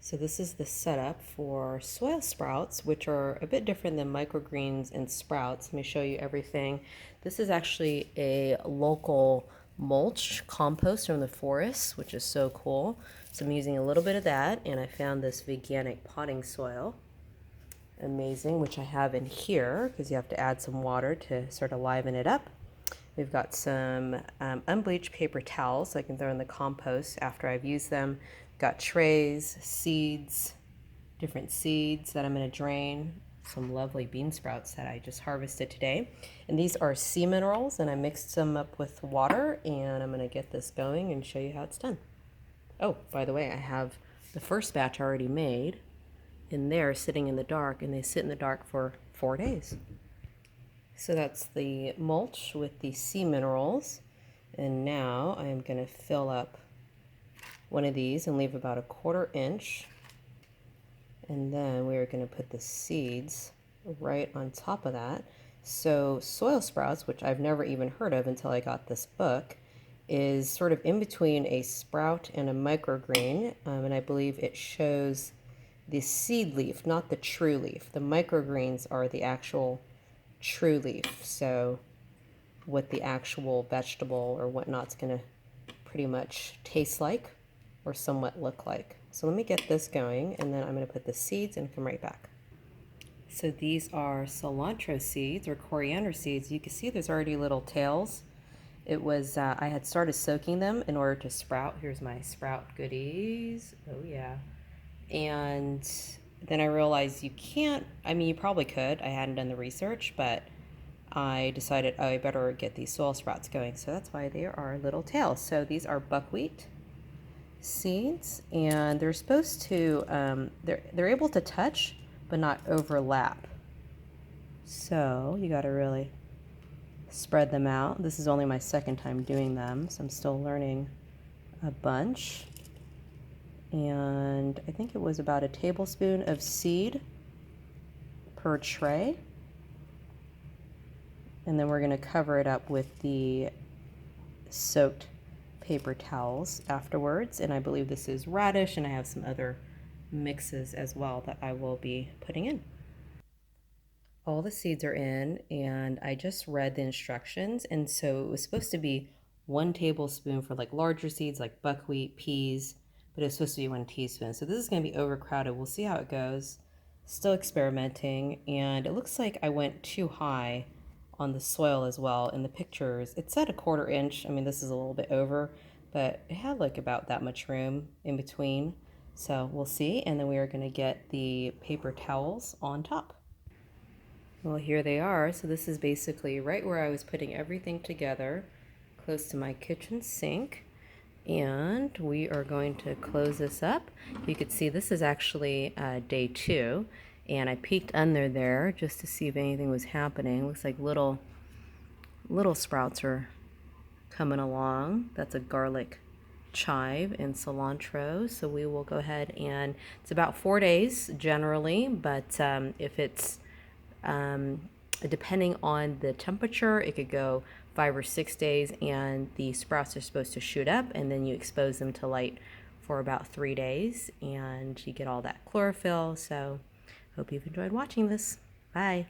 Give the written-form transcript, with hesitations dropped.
So this is the setup for soil sprouts, which are a bit different than microgreens and sprouts. Let me show you everything. This is actually a local mulch compost from the forest, which is so cool. So I'm using a little bit of that, and I found this veganic potting soil. Amazing, which I have in here because you have to add some water to sort of liven it up. We've got some unbleached paper towels I can throw in the compost after I've used them. Got trays, seeds, different seeds that I'm going to drain. Some lovely bean sprouts that I just harvested today. And these are sea minerals, and I mixed them up with water, and I'm going to get this going and show you how it's done. Oh, by the way, I have the first batch already made in there sitting in the dark, and they sit in the dark for 4 days. So that's the mulch with the sea minerals. And now I am going to fill up one of these and leave about a 1/4 inch. And then we are going to put the seeds right on top of that. So soil sprouts, which I've never even heard of until I got this book, is sort of in between a sprout and a microgreen. And I believe it shows the seed leaf, not the true leaf. The microgreens are the actual true leaf, so what the actual vegetable or whatnot's going to pretty much taste like or somewhat look like. So let me get this going, and then I'm going to put the seeds and come right back. So these are cilantro seeds or coriander seeds. You can see there's already little tails. It was I had started soaking them in order to sprout. Here's my sprout goodies. Oh yeah. And then I realized you can't, I mean, you probably could. I hadn't done the research, but I decided, oh, I better get these soil sprouts going. So that's why there are little tails. So these are buckwheat seeds, and they're supposed to, they're able to touch, but not overlap. So you got to really spread them out. This is only my second time doing them, so I'm still learning a bunch. And I think it was about a tablespoon of seed per tray. And then we're going to cover it up with the soaked paper towels afterwards. And I believe this is radish, and I have some other mixes as well that I will be putting in. All the seeds are in, and I just read the instructions. And so it was supposed to be 1 tablespoon for like larger seeds like buckwheat, peas, but it was supposed to be 1 teaspoon. So this is going to be overcrowded. We'll see how it goes. Still experimenting, and it looks like I went too high on the soil as well. In the pictures, it said a 1/4 inch. I mean, this is a little bit over, but it had like about that much room in between. So we'll see, and then we are going to get the paper towels on top. Well, here they are. So this is basically right where I was putting everything together, close to my kitchen sink. And we are going to close this up. You could see this is actually day 2. And I peeked under there just to see if anything was happening. Looks like little sprouts are coming along. That's a garlic chive and cilantro. So we will go ahead, and it's about 4 days generally, but if it's depending on the temperature, it could go 5 or 6 days, and the sprouts are supposed to shoot up, and then you expose them to light for about 3 days, and you get all that chlorophyll. So hope you've enjoyed watching this. Bye.